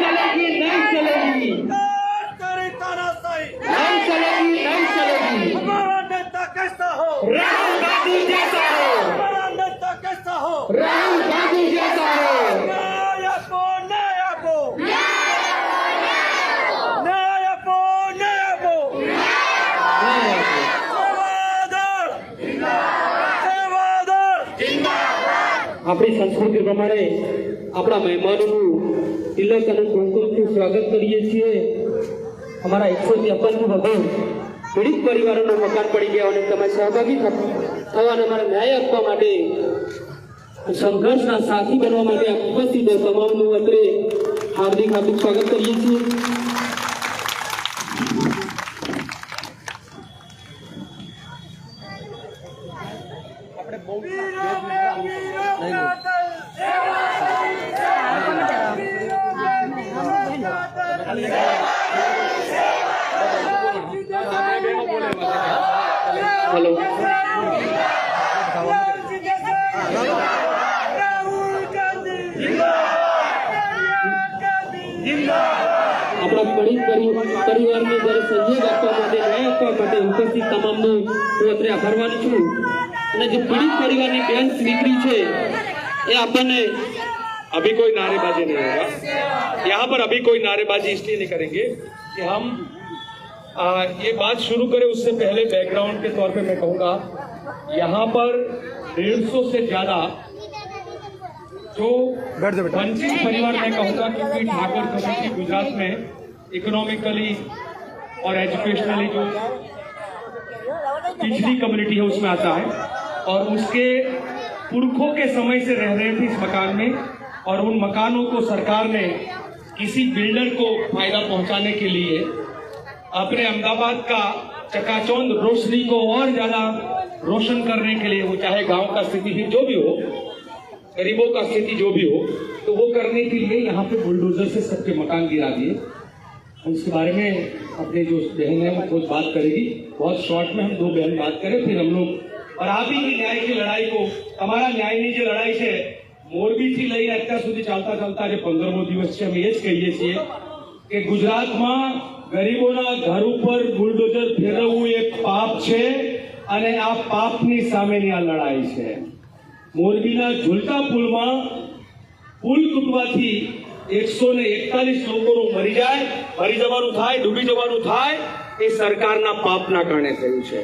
चलेगी नहीं चलेगी, करे तानाशाही नहीं चलेगी नहीं चलेगी। हमारा नेता कैसा हो, राहुल गांधी जैसा हो, हमारा नेता कैसा हो, राहुल गांधी जैसा हो। न्यायपो न्यायपो न्यायपो न्यायपो सेवादल सेवादल આપણી સંસ્કૃતિ પ્રમાણે આપણા મહેમાનોનું તિલક અને કુમકુમથી સ્વાગત કરીએ છીએ। અમારા 153 વધુ પીડિત પરિવારોનું મકાન પડી ગયા અને તમે સહભાગી થવા અને અમારે ન્યાય આપવા માટે સંઘર્ષના સાથી બનવા માટે ઉપસ્થિત તમામનું અત્રે હાર્દિક હાર્દિક સ્વાગત કરીએ છીએ। हेलो આપણા પીડિત પરિવારને જ્યારે સહયોગ આપવા માટે ન્યાય આપવા માટે ઉપસ્થિત તમામનું હું અત્રે આભાર માનું છું। અને જે પીડિત પરિવારની બેન દીકરી છે એ આપણને अभी कोई नारेबाजी नहीं होगा यहाँ पर। अभी कोई नारेबाजी इसलिए नहीं करेंगे कि हम ये बात शुरू करें उससे पहले बैकग्राउंड के तौर पे मैं कहूँगा यहाँ पर 150 से ज्यादा जो वंचित परिवार मैं कहूँगा, क्योंकि ठाकुर कम्युनिटी गुजरात में इकोनॉमिकली और एजुकेशनली जो पिछड़ी कम्युनिटी है उसमें आता है और उसके पुरखों के समय से रह रहे थे इस मकान में और उन मकानों को सरकार ने किसी बिल्डर को फायदा पहुंचाने के लिए अपने अहमदाबाद का चकाचौंध रोशनी को और ज्यादा रोशन करने के लिए, वो चाहे गांव का स्थिति ही जो भी हो, गरीबों का स्थिति जो भी हो, तो वो करने के लिए यहाँ पे बुलडोजर से सबके मकान गिरा दिए। उसके बारे में अपने जो बहन है वो खुद बात करेगी। बहुत शॉर्ट में हम दो बहन बात करें, फिर हम लोग और आप ही की न्याय की लड़ाई को, हमारा न्यायની જે લડાઈ છે મોરબીથી લઈને અત્યાર સુધી ચાલતા ચાલતા જે 15મો દિવસ છે અમે એ જ કહીએ છીએ કે ગુજરાતમાં ગરીબોના ઘર ઉપર બુલડોઝર ફેરવવું એક પાપ છે અને આ પાપની સામેની આ લડાઈ છે। મોરબીના ઝુલતા પુલમાં પુલ તૂટવાથી 141 લોકોનું મરી જવાનું થાય, ડૂબી જવાનું થાય, એ સરકારના પાપના કારણે થયું છે।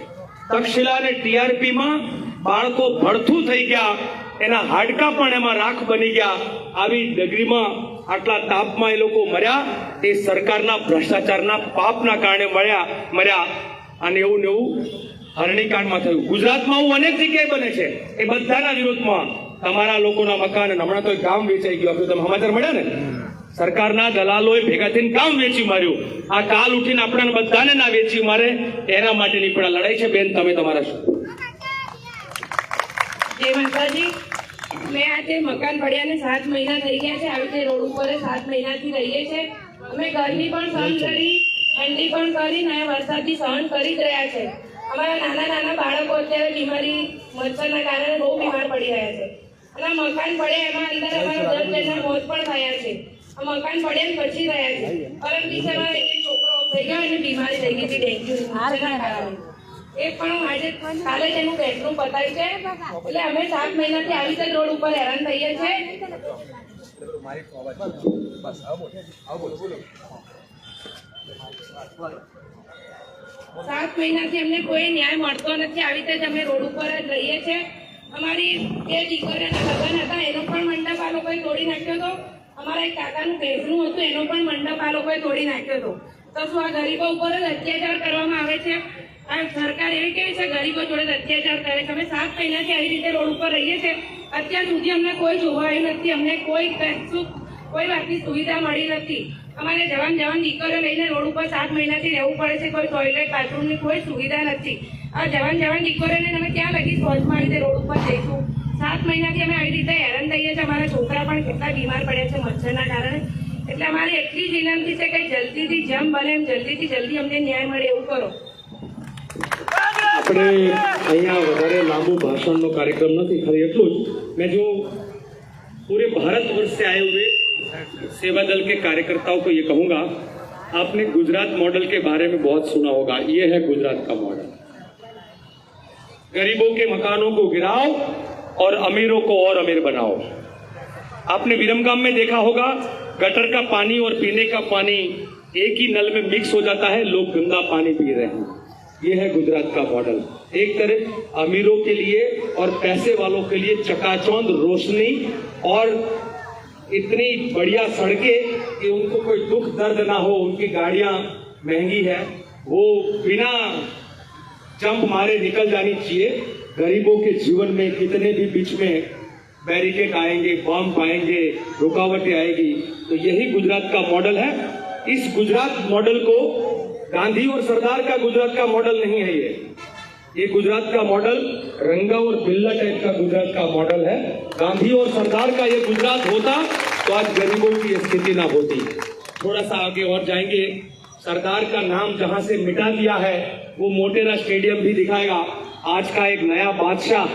તક્ષશિલા અને ટીઆરપી માં બાળકો ભડથું થઈ ગયા, એના હાડકા પણ એમાં રાખ બની ગયા। આવી ડગરીમાં આટલા તાપમાં એ લોકો મર્યા, એ સરકારના ભ્રષ્ટાચારના પાપના કારણે મર્યા। અને એવું ને એવું હરણીકાંડમાં થયું। ગુજરાતમાં આવું અનેક જગ્યાએ બને છે। એ બધાના વિરોધમાં તમારા લોકોના મકાન, અને હમણાં તો ગામ વેચાઈ ગયું, આપણે તમે સમાચાર મળ્યા ને, સરકારના દલાલોએ ભેગા થઈને ગામ વેચી માર્યું। આ કાલ ઉઠીને આપણને બધાને ના વેચી મારે, એના માટેની પણ આ લડાઈ છે। બેન, તમે તમારા શું? જય માતાજી। મેં આજે મકાન પડ્યાને 7 મહિના થઈ ગયા છે। આવી રીતે રોડ ઉપર 7 મહિનાથી રહીએ છે। અમે ગરમી પણ સહન કરી, ઠંડી પણ કરી, અને વરસાદથી સહન કરી જ રહ્યા છે। અમારા નાના નાના બાળકો અત્યારે બીમારી મચ્છરના કારણે બહુ બીમાર પડી રહ્યા છે। અને આ મકાન પડ્યા એમાં અંદર અમારા 10 જણના મોત પણ થયા છે। આ મકાન પડ્યા બચી રહ્યા છે, પરંતુ બીજામાં એક છોકરો થઈ ગયો અને બીમારી થઈ ગઈ હતી, ડેન્ગ્યુ મચ્છરના કારણે। એ પણ આજે કાલે જ એનું બેડરૂમ પતાવ્યું છે। એટલે અમે 7 મહિનાથી આવી રીતે રોડ ઉપર હેરાન થઈએ છીએ। 7 મહિનાથી અમને કોઈ ન્યાય મળતો નથી। આવી રીતે જ અમે રોડ ઉપર જ રહીએ છીએ। અમારી જે દીકરીઓના લગ્ન હતા એનો પણ મંડપ આ લોકોએ તોડી નાખ્યો હતો। અમારા એક કાકાનું ભેંસનું હતું એનો પણ મંડપ આ લોકોએ તોડી નાખ્યો હતો। તો શું આ ગરીબો ઉપર જ અત્યાચાર કરવામાં આવે છે? આ સરકાર એવી કેવી છે ગરીબો જોડે અત્યાચાર કરે છે? અમે 7 મહિનાથી આવી રીતે રોડ ઉપર રહીએ છીએ। અત્યાર સુધી અમને કોઈ જોવાયું નથી, અમને કોઈ કોઈ વાતની સુવિધા મળી નથી। અમારે જવાન દીકરીઓ લઈને રોડ ઉપર 7 મહિનાથી રહેવું પડે છે। કોઈ ટોયલેટ બાથરૂમની કોઈ સુવિધા નથી। આ જવાન દીકરીઓને અમે ક્યાં લગી ફોજમાં આવી રીતે રોડ ઉપર જઈશું? 7 મહિનાથી અમે આવી રીતે હેરાન થઈએ છીએ। અમારા છોકરા પણ કેટલા બીમાર પડ્યા છે મચ્છરના કારણે। એટલે અમારી એટલી જ વિનંતી છે કે જલ્દીથી જેમ બને એમ જલ્દી અમને ન્યાય મળે એવું કરો। આપણે અહીંયા વધારે લાંબુ ભાષણનો કાર્યક્રમ નથી, ખાલી એટલું જ। मैं जो पूरे भारतवर्ष से आए हुए सेवा दल के कार्यकर्ताओं को ये कहूंगा, आपने गुजरात मॉडल के बारे में बहुत सुना होगा। ये है गुजरात का मॉडल। गरीबों के मकानों को गिराओ और अमीरों को और अमीर बनाओ। आपने विरमगाम में देखा होगा, गटर का पानी और पीने का पानी एक ही नल में मिक्स हो जाता है, लोग गंदा पानी पी रहे हैं। ये है गुजरात का मॉडल। एक तरफ अमीरों के लिए और पैसे वालों के लिए चकाचौंध रोशनी और इतनी बढ़िया सड़कें कि उनको कोई दुख दर्द ना हो, उनकी गाड़ियां महंगी है, वो बिना जंप मारे निकल जानी चाहिए। गरीबों के जीवन में कितने भी बीच में बैरिकेड आएंगे, बम आएंगे, रुकावटें आएगी, तो यही गुजरात का मॉडल है। इस गुजरात मॉडल को गांधी और सरदार का गुजरात का मॉडल नहीं है। ये गुजरात का मॉडल रंगा और बिल्ला टाइप का गुजरात का मॉडल है। गांधी और सरदार का ये गुजरात होता तो आज गरीबों की स्थिति ना होती। थोड़ा सा आगे और जाएंगे, सरदार का नाम जहां से मिटा दिया है वो मोटेरा स्टेडियम भी दिखाएगा। आज का एक नया बादशाह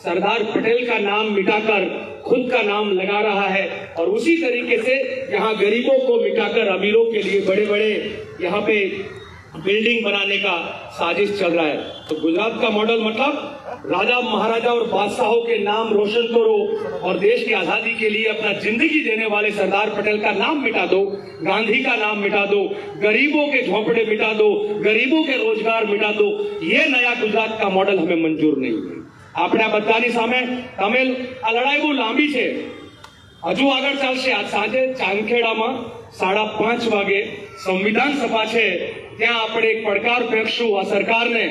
सरदार पटेल का नाम मिटाकर खुद का नाम लगा रहा है, और उसी तरीके से यहाँ गरीबों को मिटाकर अमीरों के लिए बड़े बड़े यहाँ पे बिल्डिंग बनाने का साजिश चल रहा है। तो गुजरात का मॉडल मतलब राजा महाराजा और बादशाहों के नाम रोशन करो और देश की आजादी के लिए अपना जिंदगी देने वाले सरदार पटेल का नाम मिटा दो, गांधी का नाम मिटा दो, गरीबों के झोंपड़े मिटा दो, गरीबों के रोजगार मिटा दो। ये नया गुजरात का मॉडल हमें मंजूर नहीं है। આપણે આ બધાની સામે તમે આ લડાઈ બહુ લાંબી છે, હજુ આગળ ચાલશે। આજ સાંજે ચાંદખેડામાં 5:30 વાગે સંવિધાન સભા છે, ત્યાં આપણે એક પડકાર ફેંકશું આ સરકારને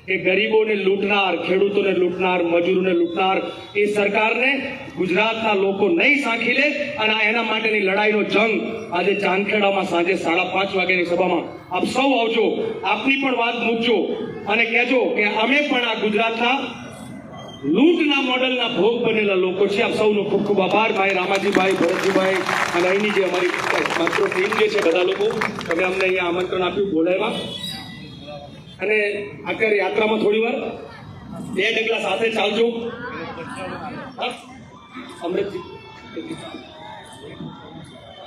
કે ગરીબોને લૂંટનાર, ખેડૂતોને લૂંટનાર, મજૂરોને લૂંટનાર એ સરકારને ગુજરાતના લોકો નહીં સાંખી લે, અને એના માટેની લડાઈનો જંગ આજે ચાંદખેડામાં સાંજે 5:30 વાગ્યાની સભામાં આપ સૌ આવજો, આપની પણ વાત મૂકજો અને કહેજો કે અમે પણ આ ગુજરાતના લૂંટના મોડલના ભોગ બનેલા લોકો છે। આપ સૌનો ખૂબ ખૂબ આભાર। ભાઈ રામાજીભાઈ, ભરતજીભાઈ અને અહીંની જે અમારી માત્ર ટીમ જે છે, બધા લોકો તમે અમને અહીંયા આમંત્રણ આપ્યું, બોલાવ્યા, અને અત્યારે યાત્રામાં થોડી વાર 2 ડગલા સાથે ચાલજો। અમૃતજી